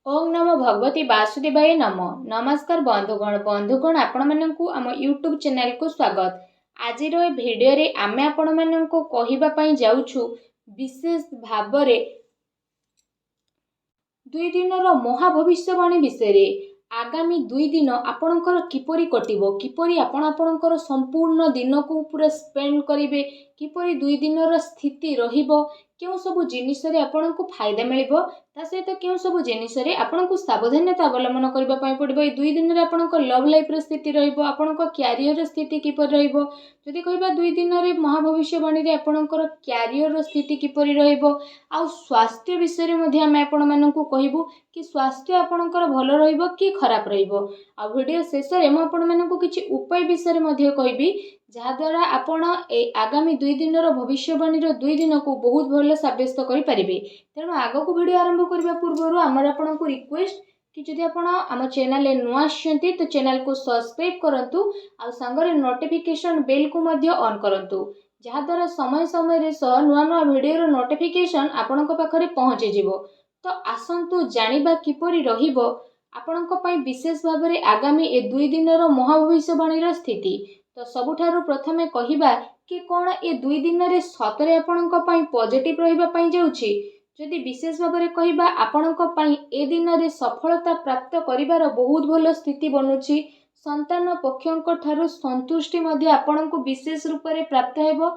ओम नमो भगवती वासुदेवाय नमो। नमस्कार बंधुगण आपण मानकु आम यूट्यूब चैनल को स्वागत। आज भिडियो रे आमे आपण मानकु कहिबा पई जाउछु विशेष भाबरे 2 दिन महाभविष्यवाणी विषय। आगामी 2 दिन आपणकर किपरि कटिबो, किपरि आपणकर संपूर्ण दिन को पूरा स्पेंड करिवे, किपरि 2 दिन स्थिति रहिबो, केउ सब जिनिस रे आपणको फायदा मिलिबो, ता सहित केउ सब जिनिस रे आपणको सावधानता अवलंबन करबा पई पड़िबो। ए 2 दिन रे आपणको लव लाइफ रे स्थिति रहिबो, आपणको कैरियर रे स्थिति किपरि रहिबो। जदि कहबा 2 दिन रे महाभविष्यवाणी रे आपणकर कैरियर रो स्थिति किपरि रहिबो, आ स्वास्थ्य विषय रे मध्ये हम आपण मानकु कहिबो कि स्वास्थ्य आपणकर भलो रहिबो कि खराब रहिबो। आ वीडियो शेष रे म आपण मानकु किछि उपाय विषय रे मध्ये कहिबी, जहा द्वारा आपण ए आगामी 2 दिन भविष्यवाणी 2 दिन को बहुत भल सब्यस्त करि परिबे। तेणु आगो को वीडियो आरंभ करबा पूर्व आमर आपण को रिक्वेस्ट कि जदि आपण आम चैनल रे नुआ आछंती तो चैनल को सब्सक्राइब करंतु, आ संगरे नोटिफिकेशन बेल को मध्ये ऑन करंतु, जहा द्वारा समय समय रे नुआ नुआ वीडियो रो नोटिफिकेशन आपण को पाखरे पहुंचे जिवो। तो आसंतु जानिबा किपरि रहिबो आपणको पई विशेष भाबरे आगामी ए 2 दिन महाभविष्यवाणी स्थिति। तो सबुठारु प्रथमे कहिबा कि कोन ए 2 दिन रे सतरे आपणको पई पॉजिटिव रहिबा पई जाउछि। जदि विशेष भाबरे कहिबा आपणको पई ए दिन रे सफलता प्राप्त करिवार बहुत भलो स्थिति बनुछि। संतान पक्षंक ठारु संतुष्टि मध्ये आपणको विशेष रूप रे प्राप्त हेबो।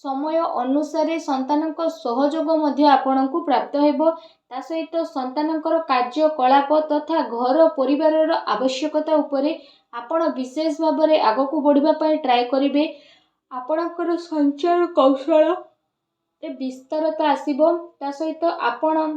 समय अनुसार संतानक सहयोग मध्ये आपणको प्राप्त हेबो। ता सहित संतानकर कार्यकलाप तथा घर परिवार आवश्यकता उपरे आपण विशेष भाबरे आगको बढ़िबा पई ट्राई करिवे। आपणकर संचार कौशल विस्तारता आसीबो। ता सहित आपण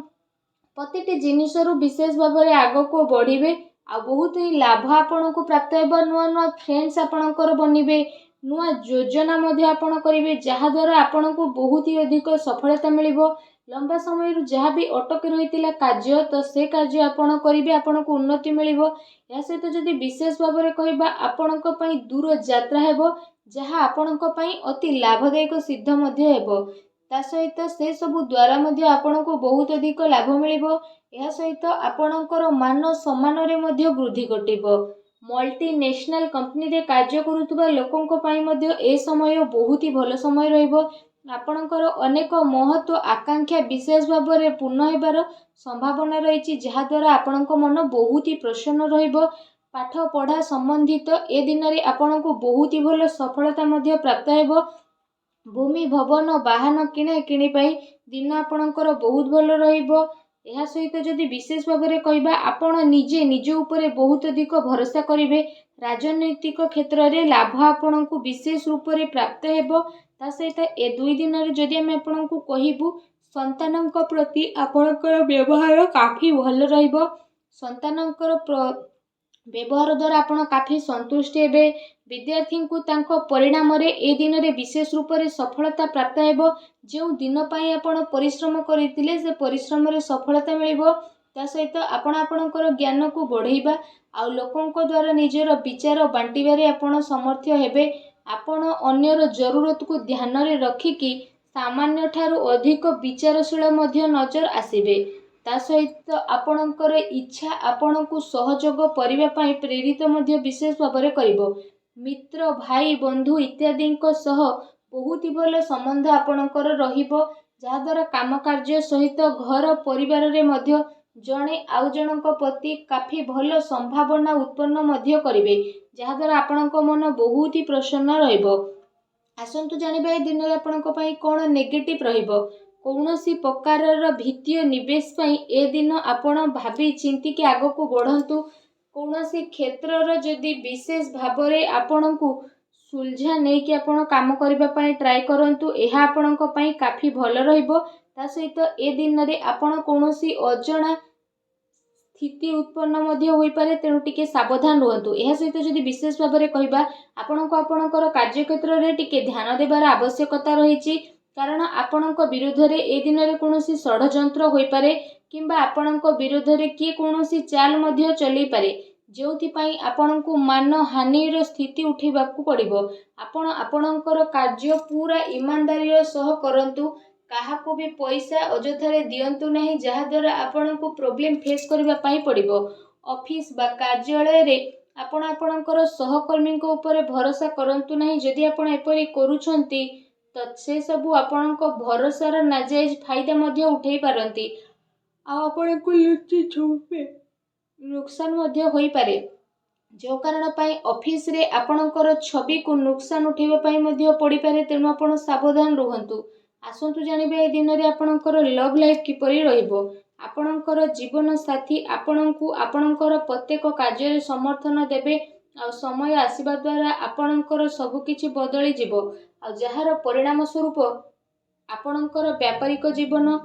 प्रतिटी जिनिसरु विशेष भाबरे आगको बढ़िबे। आ बहुत ही लाभ आपणको प्राप्त हेबो। नुआ नुआ फ्रेंड्स आपणकर बनिबे, नुआ योजना मध्ये आपण करिवे, जहा द्वारा आपणको बहुत ही अधिक सफलता मिलिबो। लंबा समय जहाँ भी अटक रही कार्य तो से कार्य आपण करिवे, आपणको उन्नति मिलिबो। या सहित जदि विशेष भाबरे कहिबा आपणक पई दूर यात्रा हेबो, जहाँ आपणक पई अति लाभदायक सिद्ध मध्ये हेबो। ता सहित से सबु द्वारा मध्ये आपणको बहुत अधिक लाभ मिलिबो। या सहित आपणकर मान सम्मान रे मध्ये वृद्धि घटिबो। मल्टीनेशनल कंपनी रे कार्य करुतबा लोकंक पई मध्ये ए समय बहुत ही भलो समय रहिबो। आपणकर अनेक महत्व आकांक्षा विशेष भाबरे पूर्ण हेबार संभावना रही, जहा द्वारा आपणक मन बहुत ही प्रसन्न रहिबो। पाठ पढ़ा संबंधित ए दिन रे आपणको बहुत ही भलो सफलता मध्ये प्राप्त हेबो। भूमि भवन वाहन किणे किणी पाई दिन आपणकर बहुत भलो रहिबो। एहा सहित जदि विशेष भाबरे कहिबा आपण निजे निज उपरे बहुत अधिक भरोसा करिवे। राजनैतिक क्षेत्र रे लाभ आपणको विशेष रूप रे प्राप्त हेबो। ता सहित ए 2 दिन रे जदि हम आपणको कहिबु संतानक प्रति आपणकर व्यवहार काफी भल रहिबो। संतानकर व्यवहार द्वारा आपण काफी संतुष्ट हेबे। विद्यार्थी को तांको परिणाम रे ए दिन रे विशेष रूप रे सफलता प्राप्त हेबो। जो दिन पाई आपण परिश्रम करितिले से परिश्रम रे सफलता मिलिबो। ता सहित आपण आपणकर ज्ञान को बढ़ाइबा आ लोकंक द्वारा निजर विचार बांटिबारे आपण समर्थ हेबे। आपण अन्यर जरूरत को ध्यान रे रखिकी सामान्य ठारू अधिक विचारशील मध्ये नजर आसीबे। ता सहित आपणकर इच्छा आपणको सहयोग करिबा पई प्रेरित मध्ये विशेष भाबरे करिवो। मित्र भाई बंधु इत्यादि सह बहुत ही भल संबंध आपणकर रहिबो, जहा द्वारा काम कार्य सहित घर परिवार रे मध्ये जणे आउ जनक प्रति काफी भल संभावना उत्पन्न मध्ये करिवे, जहा द्वारा आपणक मन बहुत ही प्रसन्न रहिबो। आसंतु जानिबा ए दिन रे आपणक पई कोन नेगेटिव रहिबो। कौनसी प्रकार वित्तीय निवेश पई ए दिन आपण भाबी चिंती के आगो को बढ़ंतु। कौनसी क्षेत्र जदि विशेष भाबरे आपणको सुलझा नहीं कि आपण काम करबा पई ट्राई करंतु, एहा आपणक पई काफी भल रहिबो। ता सहित ए दिन रे आपण कौनसी अजणा स्थिति उत्पन्न मध्ये होई पारे, तेणु टिके सावधान रहतु। एहा सहित जदि विशेष भाबरे कहिबा आपणको आपणकर कार्य क्षेत्र रे टिके ध्यान देबार आवश्यकता रहिछि, कारण आपणक विरुद्ध रे ए दिन रे कौनसी षडयंत्र होई पारे, किंबा आपणक विरुद्ध रे किए कौनसी चाल मध्ये चली पारे, जोथि पई आपणको मान हानि रो स्थिति उठेबाकू पड़िबो। आपण आपणकर कार्य पूरा ईमानदारी सह करंतु, କାହାକୁ ବି ପଇସା ଅଯଥାରେ ଦିଅନ୍ତୁ ନାହିଁ, ଯାହାଦ୍ୱାରା ଆପଣଙ୍କୁ ପ୍ରୋବ୍ଲେମ୍ ଫେସ୍ କରିବା ପାଇଁ ପଡ଼ିବ। ଅଫିସ୍ ବା କାର୍ଯ୍ୟାଳୟରେ ଆପଣ ଆପଣଙ୍କର ସହକର୍ମୀଙ୍କ ଉପରେ ଭରସା କରନ୍ତୁ ନାହିଁ। ଯଦି ଆପଣ ଏପରି କରୁଛନ୍ତି ତ ସେସବୁ ଆପଣଙ୍କ ଭରସାର ନାଜାଇଜ ଫାଇଦା ମଧ୍ୟ ଉଠାଇ ପାରନ୍ତି, ଆଉ ଆପଣଙ୍କୁ ଲୁଚି ଛୁପି ନୁକସାନ ମଧ୍ୟ ହୋଇପାରେ, ଯେଉଁ କାରଣ ପାଇଁ ଅଫିସରେ ଆପଣଙ୍କର ଛବିକୁ ନୁକସାନ ଉଠାଇବା ପାଇଁ ମଧ୍ୟ ପଡ଼ିପାରେ। ତେଣୁ ଆପଣ ସାବଧାନ ରୁହନ୍ତୁ। ଆସନ୍ତୁ ଜାଣିବା ଏ ଦିନରେ ଆପଣଙ୍କର ଲଭ୍ ଲାଇଫ୍ କିପରି ରହିବ। ଆପଣଙ୍କର ଜୀବନ ସାଥୀ ଆପଣଙ୍କୁ ଆପଣଙ୍କର ପ୍ରତ୍ୟେକ କାର୍ଯ୍ୟରେ ସମର୍ଥନ ଦେବେ, ଆଉ ସମୟ ଆସିବା ଦ୍ୱାରା ଆପଣଙ୍କର ସବୁକିଛି ବଦଳିଯିବ, ଆଉ ଯାହାର ପରିଣାମ ସ୍ୱରୂପ ଆପଣଙ୍କର ବ୍ୟାପାରିକ ଜୀବନ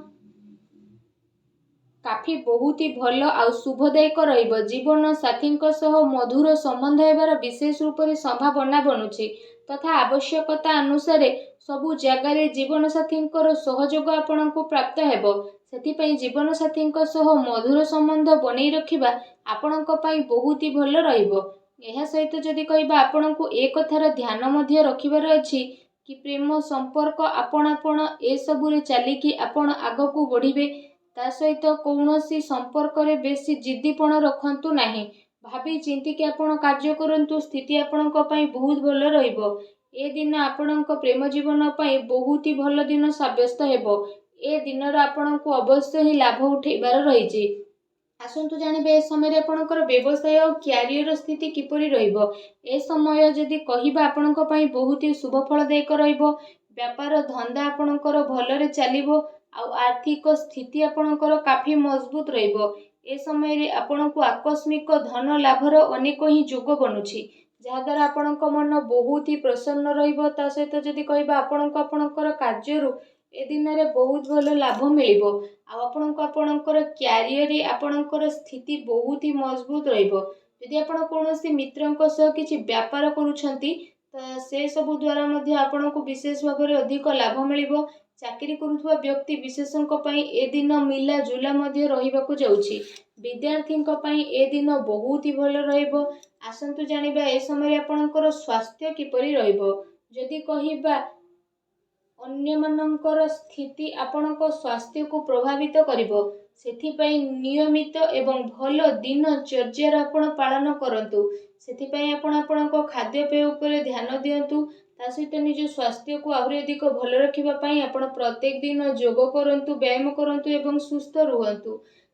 କାଫି ବହୁତ ଭଲ ଆଉ ଶୁଭଦାୟକ ରହିବ। ଜୀବନ ସାଥୀଙ୍କ ସହ ମଧୁର ସମ୍ବନ୍ଧ ହେବାର ବିଶେଷ ରୂପରେ ସମ୍ଭାବନା ବନୁଛି, ତଥା ଆବଶ୍ୟକତା ଅନୁସାରେ ସବୁ ଜାଗାରେ ଜୀବନସାଥୀଙ୍କର ସହଯୋଗ ଆପଣଙ୍କୁ ପ୍ରାପ୍ତ ହେବ। ସେଥିପାଇଁ ଜୀବନସାଥୀଙ୍କ ସହ ମଧୁର ସମ୍ବନ୍ଧ ବନେଇ ରଖିବା ଆପଣଙ୍କ ପାଇଁ ବହୁତ ଭଲ ରହିବ। ଏହା ସହିତ ଯଦି କହିବା, ଆପଣଙ୍କୁ ଏ କଥାର ଧ୍ୟାନ ମଧ୍ୟ ରଖିବାର ଅଛି କି ପ୍ରେମ ସମ୍ପର୍କ ଆପଣାପଣ ଏସବୁରେ ଚାଲିକି ଆପଣ ଆଗକୁ ବଢ଼ିବେ। ତା ସହିତ କୌଣସି ସମ୍ପର୍କରେ ବେଶୀ ଜିଦ୍ଦିପଣ ରଖନ୍ତୁ ନାହିଁ। ଭାବି ଚିନ୍ତିକି ଆପଣ କାର୍ଯ୍ୟ କରନ୍ତୁ। ସ୍ଥିତି ଆପଣଙ୍କ ପାଇଁ ବହୁତ ଭଲ ରହିବ। ଏ ଦିନ ଆପଣଙ୍କ ପ୍ରେମ ଜୀବନ ପାଇଁ ବହୁତ ଭଲ ଦିନ ସାବ୍ୟସ୍ତ ହେବ। ଏ ଦିନର ଆପଣଙ୍କୁ ଅବଶ୍ୟ ହିଁ ଲାଭ ଉଠାଇବାର ରହିଛି। ଆସନ୍ତୁ ଜାଣିବେ ଏ ସମୟରେ ଆପଣଙ୍କର ବ୍ୟବସାୟ ଓ କ୍ୟାରିୟର ସ୍ଥିତି କିପରି ରହିବ। ଏ ସମୟ ଯଦି କହିବା ଆପଣଙ୍କ ପାଇଁ ବହୁତ ଶୁଭଫଳଦାୟକ ରହିବ। ବ୍ୟାପାର ଧନ୍ଦା ଆପଣଙ୍କର ଭଲରେ ଚାଲିବ, ଆଉ ଆର୍ଥିକ ସ୍ଥିତି ଆପଣଙ୍କର କାଫି ମଜବୁତ ରହିବ। ଏ ସମୟରେ ଆପଣଙ୍କୁ ଆକସ୍ମିକ ଧନ ଲାଭର ଅନେକ ହିଁ ଯୋଗ ବନୁଛି, ଯାହାଦ୍ୱାରା ଆପଣଙ୍କ ମନ ବହୁତ ହି ପ୍ରସନ୍ନ ରହିବ। ତା ସହିତ ଯଦି କହିବା, ଆପଣଙ୍କୁ ଆପଣଙ୍କର କାର୍ଯ୍ୟରୁ ଏ ଦିନରେ ବହୁତ ଭଲ ଲାଭ ମିଳିବ, ଆଉ ଆପଣଙ୍କୁ ଆପଣଙ୍କର କ୍ୟାରିୟରରେ ଆପଣଙ୍କର ସ୍ଥିତି ବହୁତ ହି ମଜବୁତ ରହିବ। ଯଦି ଆପଣ କୌଣସି ମିତ୍ରଙ୍କ ସହ କିଛି ବ୍ୟାପାର କରୁଛନ୍ତି ତ ସେସବୁ ଦ୍ୱାରା ମଧ୍ୟ ଆପଣଙ୍କୁ ବିଶେଷ ଭାବରେ ଅଧିକ ଲାଭ ମିଳିବ। ଚାକିରି କରୁଥିବା ବ୍ୟକ୍ତି ବିଶେଷଙ୍କ ପାଇଁ ଏ ଦିନ ମିଲା ଜୁଲା ମଧ୍ୟ ରହିବାକୁ ଯାଉଛି। ବିଦ୍ୟାର୍ଥୀଙ୍କ ପାଇଁ ଏ ଦିନ ବହୁତ ହି ଭଲ ରହିବ। ଆସନ୍ତୁ ଜାଣିବା ଏ ସମୟରେ ଆପଣଙ୍କର ସ୍ୱାସ୍ଥ୍ୟ କିପରି ରହିବ। ଯଦି କହିବା, ଅନ୍ୟମାନଙ୍କର ସ୍ଥିତି ଆପଣଙ୍କ ସ୍ୱାସ୍ଥ୍ୟକୁ ପ୍ରଭାବିତ କରିବ। ସେଥିପାଇଁ ନିୟମିତ ଏବଂ ଭଲ ଦିନଚର୍ଯ୍ୟାର ଆପଣ ପାଳନ କରନ୍ତୁ। ସେଥିପାଇଁ ଆପଣ ଆପଣଙ୍କ ଖାଦ୍ୟପେୟ ଉପରେ ଧ୍ୟାନ ଦିଅନ୍ତୁ। ତା ସହିତ ନିଜ ସ୍ୱାସ୍ଥ୍ୟକୁ ଆହୁରି ଅଧିକ ଭଲ ରଖିବା ପାଇଁ ଆପଣ ପ୍ରତ୍ୟେକ ଦିନ ଯୋଗ କରନ୍ତୁ, ବ୍ୟାୟାମ କରନ୍ତୁ ଏବଂ ସୁସ୍ଥ ରୁହନ୍ତୁ।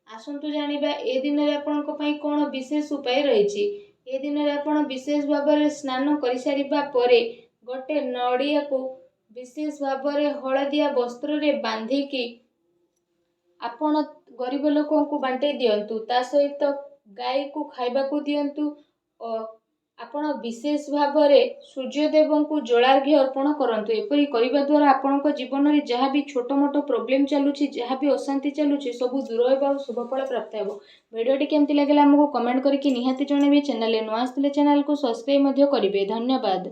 ଆସନ୍ତୁ ଜାଣିବା ଏ ଦିନରେ ଆପଣଙ୍କ ପାଇଁ କ'ଣ ବିଶେଷ ଉପାୟ ରହିଛି। ଏ ଦିନରେ ଆପଣ ବିଶେଷ ଭାବରେ ସ୍ନାନ କରିସାରିବା ପରେ ଗୋଟେ ନଡ଼ିଆକୁ ବିଶେଷ ଭାବରେ ହଳଦିଆ ବସ୍ତ୍ରରେ ବାନ୍ଧିକି ଆପଣ ଗରିବ ଲୋକଙ୍କୁ ବାଣ୍ଟେଇ ଦିଅନ୍ତୁ। ତା ସହିତ ଗାଈକୁ ଖାଇବାକୁ ଦିଅନ୍ତୁ ଓ ଆପଣ ବିଶେଷ ଭାବରେ ସୂର୍ଯ୍ୟଦେବଙ୍କୁ ଜଳାର୍ଘ୍ୟ ଅର୍ପଣ କରନ୍ତୁ। ଏପରି କରିବା ଦ୍ୱାରା ଆପଣଙ୍କ ଜୀବନରେ ଯାହା ବି ଛୋଟ ମୋଟ ପ୍ରୋବ୍ଲେମ୍ ଚାଲୁଛି, ଯାହା ବି ଅଶାନ୍ତି ଚାଲୁଛି, ସବୁ ଦୂର ହେବ ଆଉ ଶୁଭଫଳ ପ୍ରାପ୍ତ ହେବ। ଭିଡ଼ିଓଟି କେମିତି ଲାଗିଲା ଆମକୁ କମେଣ୍ଟ କରିକି ନିହାତି ଜଣାଇବେ। ଚ୍ୟାନେଲରେ ନୂଆ ଆସିଥିଲେ ଚ୍ୟାନେଲକୁ ସବସ୍କ୍ରାଇବ୍ ମଧ୍ୟ କରିବେ। ଧନ୍ୟବାଦ।